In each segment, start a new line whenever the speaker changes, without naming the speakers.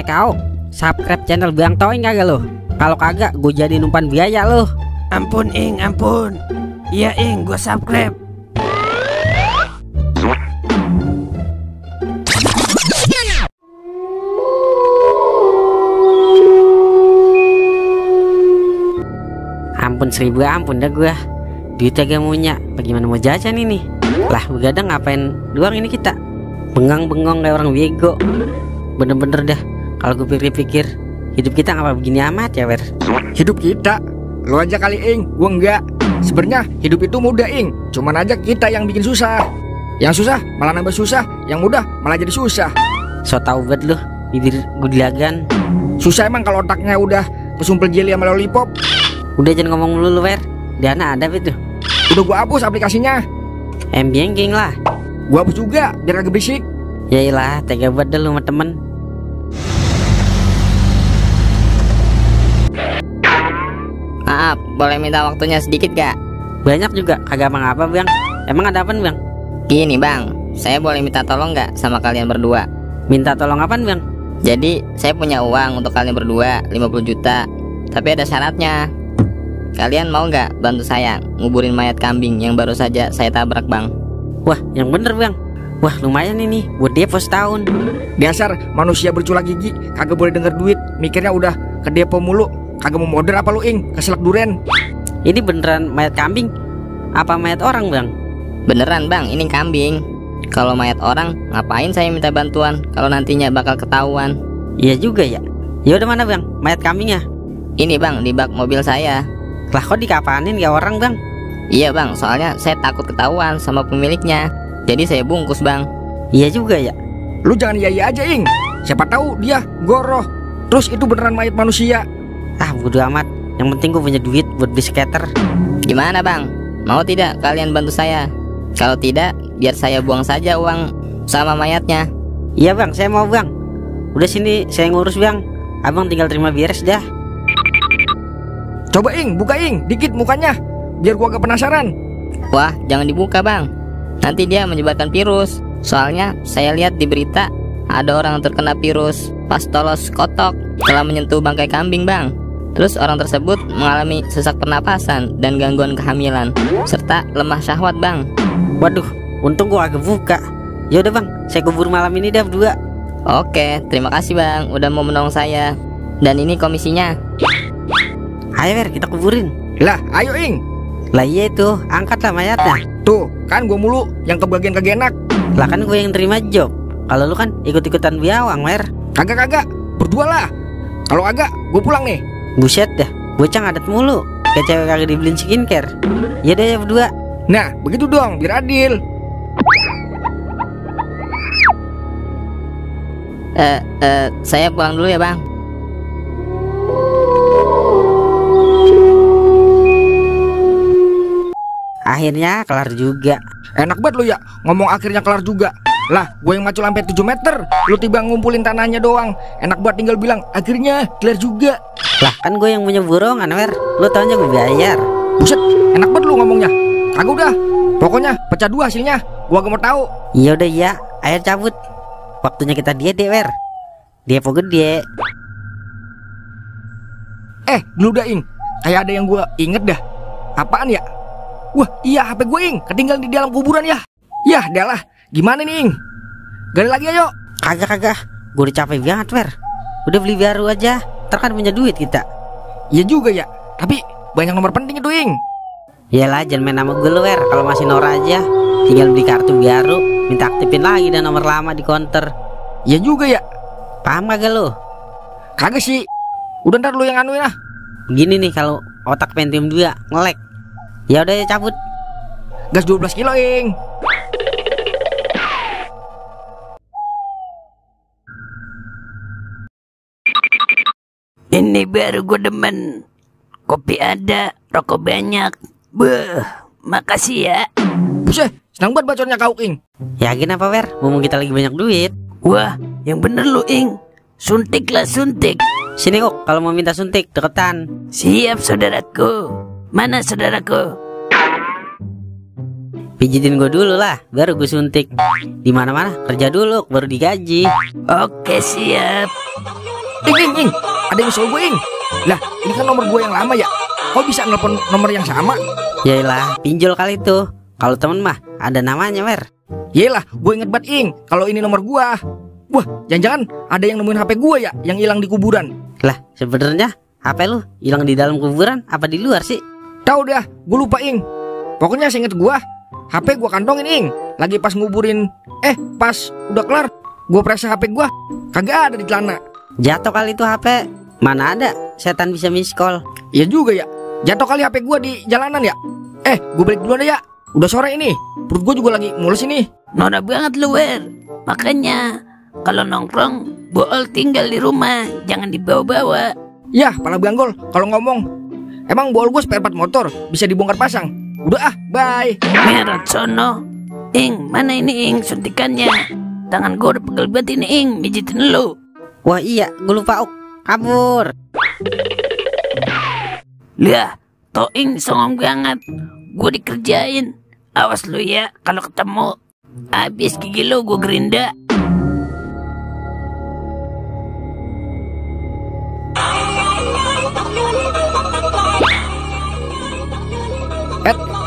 Kau subscribe channel Bang Toing kagak lo? Kalau kagak gue jadi umpan biaya lo.
Ampun Ing, ampun. Iya Ing, gue subscribe.
Ampun 1000 ampun dah gue. Duitnya gak punya, bagaimana mau jajan ini? Lah begadang ngapain doang ini kita? Bengang-bengong kayak orang bego. Bener-bener dah, kalau gue pikir-pikir hidup kita ngapa begini amat ya, Wer?
Hidup kita? Lo aja kali Ing, gua enggak. Sebenarnya hidup itu mudah Ing, cuman aja kita yang bikin susah. Yang susah malah nambah susah, yang mudah malah jadi susah.
So tau banget lu, bibir gue dilagan.
Susah emang kalau otaknya udah kesumpel jelly sama lollipop.
Udah jangan ngomong mulu lu, Wer. Diana ada itu.
Udah gua hapus aplikasinya.
Banking lah.
Gua hapus juga biar kagak berisik.
Yailah, tega banget dah lu sama temen.
Maaf, boleh minta waktunya sedikit gak?
Banyak juga, kagak apa-apa Bang. Emang ada apa Bang?
Gini Bang, saya boleh minta tolong gak sama kalian berdua?
Minta tolong apaan Bang?
Jadi, saya punya uang untuk kalian berdua 50 juta. Tapi ada syaratnya. Kalian mau gak bantu saya nguburin mayat kambing yang baru saja saya tabrak Bang?
Wah, yang bener Bang. Wah, lumayan ini, buat depo setahun.
Dasar manusia bercula gigi, kagak boleh denger duit, mikirnya udah ke depo mulu. Kagak mau modern apa lu Ing, keselak duren.
Ini beneran mayat kambing? Apa mayat orang Bang?
Beneran Bang, ini kambing. Kalau mayat orang, ngapain saya minta bantuan kalau nantinya bakal ketahuan?
Iya juga ya. Ya udah mana Bang, mayat kambingnya?
Ini Bang, di bak mobil saya.
Lah kok dikapanin ya orang Bang?
Iya Bang, soalnya saya takut ketahuan sama pemiliknya. Jadi saya bungkus Bang.
Iya juga ya.
Lu jangan iya aja Ing, siapa tahu dia goroh. Terus itu beneran mayat manusia.
Ah bodo amat, yang penting gue punya duit buat beli skater.
Gimana Bang? Mau tidak kalian bantu saya? Kalau tidak, biar saya buang saja uang sama mayatnya.
Iya Bang, saya mau Bang. Udah sini saya ngurus Bang. Abang tinggal terima beres dah.
Coba Ing, buka Ing, dikit mukanya, biar gua agak penasaran.
Wah, jangan dibuka Bang. Nanti dia menyebarkan virus. Soalnya saya lihat di berita ada orang yang terkena virus pas tolos kotok setelah menyentuh bangkai kambing Bang. Terus orang tersebut mengalami sesak pernapasan dan gangguan kehamilan serta lemah syahwat Bang.
Waduh, untung gua agak buka. Ya udah Bang, saya kubur malam ini dah berdua.
Oke, terima kasih Bang udah mau menolong saya. Dan ini komisinya.
Ayo Wer, kita kuburin.
Lah, ayo Ing.
Lah iya itu, angkatlah mayatnya.
Tuh, kan gua mulu yang kebagian kagak enak.
Lah kan gue yang terima job. Kalau lu kan ikut-ikutan biawang Wer.
Kagak, berdua lah. Kalau agak, gua pulang nih.
Buset dah, bocah ngadet mulu. Kayak cewek kagak dibeliin skincare. Ya deh ya berdua.
Nah, begitu dong, biar adil.
Saya pulang dulu ya Bang.
Akhirnya kelar juga.
Enak banget lu ya, ngomong akhirnya kelar juga. Lah, gue yang macul sampai 7 meter, lu tiba ngumpulin tanahnya doang. Enak banget tinggal bilang, akhirnya kelar juga.
Lah kan gue yang punya burongan Wer. Lu taunya gue bayar.
Buset, enak banget lu ngomongnya. Kagak udah, pokoknya pecah 2 hasilnya. Gua gak mau tahu.
Iya udah ya, ayo cabut. Waktunya kita diet Wer. Depo gede.
Dulu dah Ing, kayak ada yang gua inget dah. Apaan ya? Wah iya, HP gue Ing, ketinggalan di dalam kuburan ya. Yah dah lah, gimana nih Ing? Gali lagi ayo.
Kagak, gue udah capek banget Wer. Udah beli baru aja, ntar kan punya duit kita.
Iya juga ya, tapi banyak nomor penting itu Ing.
Yalah jangan main nama gue lu Wer. Kalau masih Nora aja, tinggal beli kartu baru, minta aktifin lagi dan nomor lama di counter.
Iya juga ya.
Paham kagak lu?
Kagak sih. Udah ntar lu yang anuin lah.
Begini nih kalau otak Pentium 2 nge-lag. Ya udah ya cabut.
Gas 12 kilo Ing.
Ini baru gue demen. Kopi ada, rokok banyak. Beuh, makasih ya.
Buset, senang banget bacornya kau Ing.
Yakin apa Wer? Ngomong kita lagi banyak duit.
Wah, yang bener lu Ing. Suntik lah suntik.
Sini kok kalau mau minta suntik deketan.
Siap saudaraku. Mana saudaraku?
Pijitin gue dulu lah, baru gue suntik. Di mana-mana kerja dulu, baru digaji.
Oke, siap.
Ing, ada yang usul gue, Ing. Lah, ini kan nomor gue yang lama ya. Kok bisa nelpon nomor yang sama?
Yaelah, pinjol kali tuh. Kalau temen mah ada namanya, Wer.
Yelah, gue inget banget, Ing. Kalau ini nomor gue. Wah, jangan-jangan ada yang nemuin HP gue ya, yang hilang di kuburan.
Lah, sebenarnya HP lu hilang di dalam kuburan apa di luar sih?
Tahu dah, gue lupa, Ing. Pokoknya seinget gue, HP gue kantongin, Ing. Lagi pas nguburin. Pas udah kelar, gue periksa HP gue, kagak ada di celana.
Jatuh kali itu HP. Mana ada setan bisa miss call.
Iya juga ya. Jatuh kali HP gue di jalanan ya. Gue balik duluan deh ya. Udah sore ini. Perut gue juga lagi mules ini.
Norak banget lu, Wer. Makanya kalau nongkrong, bool tinggal di rumah, jangan dibawa-bawa.
Yah, pala banggol kalau ngomong. Emang bol gue spare part motor, bisa dibongkar pasang. Udah bye.
Merot sono. Ing, mana ini, Ing, suntikannya? Tangan gue udah pegel banget ini, Ing, mijitin lu.
Wah iya, gue lupa. Kabur.
Lihat, Toing songong banget. Gue dikerjain. Awas lu ya, kalau ketemu. Abis gigi lu gue gerinda.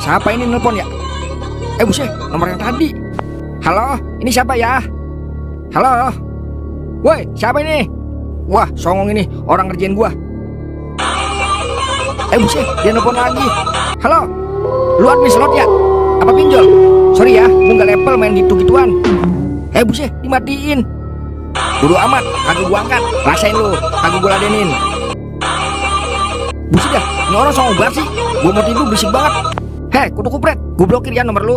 Siapa ini nelpon ya? Buset, nomor yang tadi. Halo, ini siapa ya? Halo. Woi, siapa ini? Wah, songong ini, orang ngerjain gua. Buset, dia nelpon lagi. Halo, lu admin slot ya? Apa pinjol? Sorry ya, gua nggak level main gitu-gituan. Buset, dimatiin. Bodo amat, kagak gua angkat. Rasain lu, kagak gua ladenin. Buset dah, ini orang songong banget sih. Gua mau tidur berisik banget. Kutu kupret, gue blokir ya nomor lu.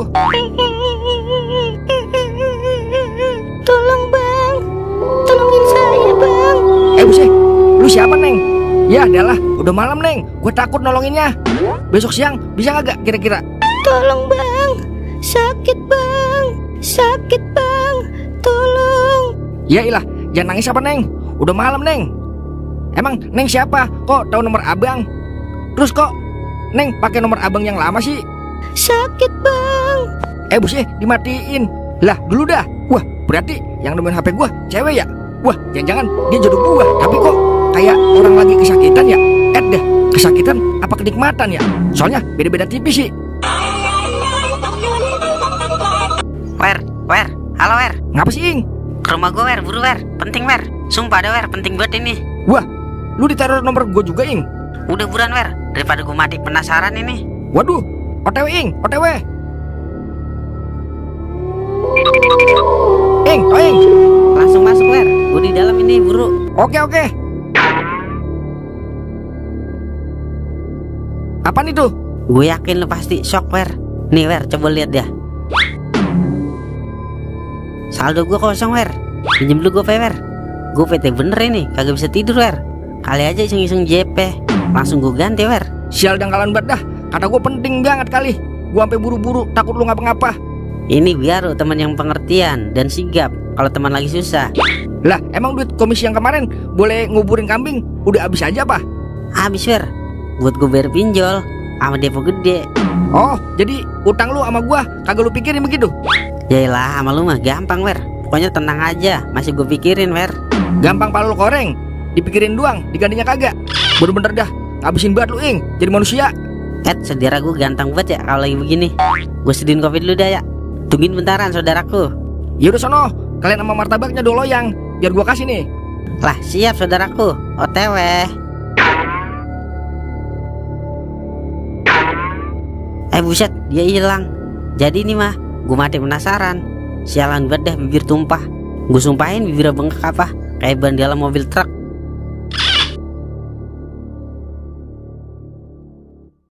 Tolong bang, tolongin saya bang.
Buset, lu siapa Neng? Ya adalah, udah malam Neng, gue takut nolonginnya. Besok siang bisa gak kira-kira?
Tolong bang, sakit bang, tolong.
Ya ilah, jangan nangis apa Neng? Udah malam Neng. Emang Neng siapa? Kok tahu nomor abang? Terus kok Neng pakai nomor abang yang lama sih?
Sakit bang.
Buset, dimatiin. Lah dulu dah. Wah, berarti yang nemuin HP gua cewek ya? Wah, jangan-jangan dia jodoh gua. Tapi kok kayak orang lagi kesakitan ya? Dah, kesakitan apa kenikmatan ya? Soalnya beda-beda tipis sih.
Wer, halo Wer.
Ngapa sih, Ing?
Ke rumah gue Wer, buru Wer. Penting Wer. Sumpah ada Wer, penting banget ini.
Wah, lu ditaruh nomor gua juga, Ing.
Udah buruan Wer, daripada gue mati penasaran ini.
Waduh, OTW Ing, OTW. Toing.
Langsung masuk Wer, gue di dalam ini buru.
Oke. Apaan itu?
Gue yakin lu pasti shock Wer. Nih Wer, coba lihat ya. Saldo gue kosong Wer. Pinjem dulu gue Wer. Gue PT bener ini, kagak bisa tidur Wer. Kali aja iseng-iseng JP. Langsung gue ganti Wer.
Sial dangkalan banget dah. Kata gue penting banget kali. Gue sampai buru-buru takut lu ngapa-ngapa.
Ini biar lu teman yang pengertian dan sigap kalau teman lagi susah.
Lah emang duit komisi yang kemarin boleh nguburin kambing udah habis aja apa?
Habis Wer. Buat gue bayar pinjol sama depo gede.
Oh jadi utang lu sama gue kagak lu pikirin begitu?
Yaelah sama lu mah gampang Wer. Pokoknya tenang aja, masih gue pikirin Wer.
Gampang pala lu koreng. Dipikirin doang, digantinya kagak. Bener-bener dah, ngabisin banget lu Ing, jadi manusia.
Saudara gue ganteng banget ya kalau lagi begini. Gue sedihin kopi dulu dah ya. Tungguin bentaran saudaraku.
Ya udah sono, kalian sama martabaknya do loyang, biar gua kasih nih.
Lah siap saudaraku, OTW. Buset, dia hilang. Jadi ini mah, gue mati penasaran. Sialan banget deh bibir tumpah. Gue sumpahin bibirnya bengkak apa, kayak ban dalam mobil truk.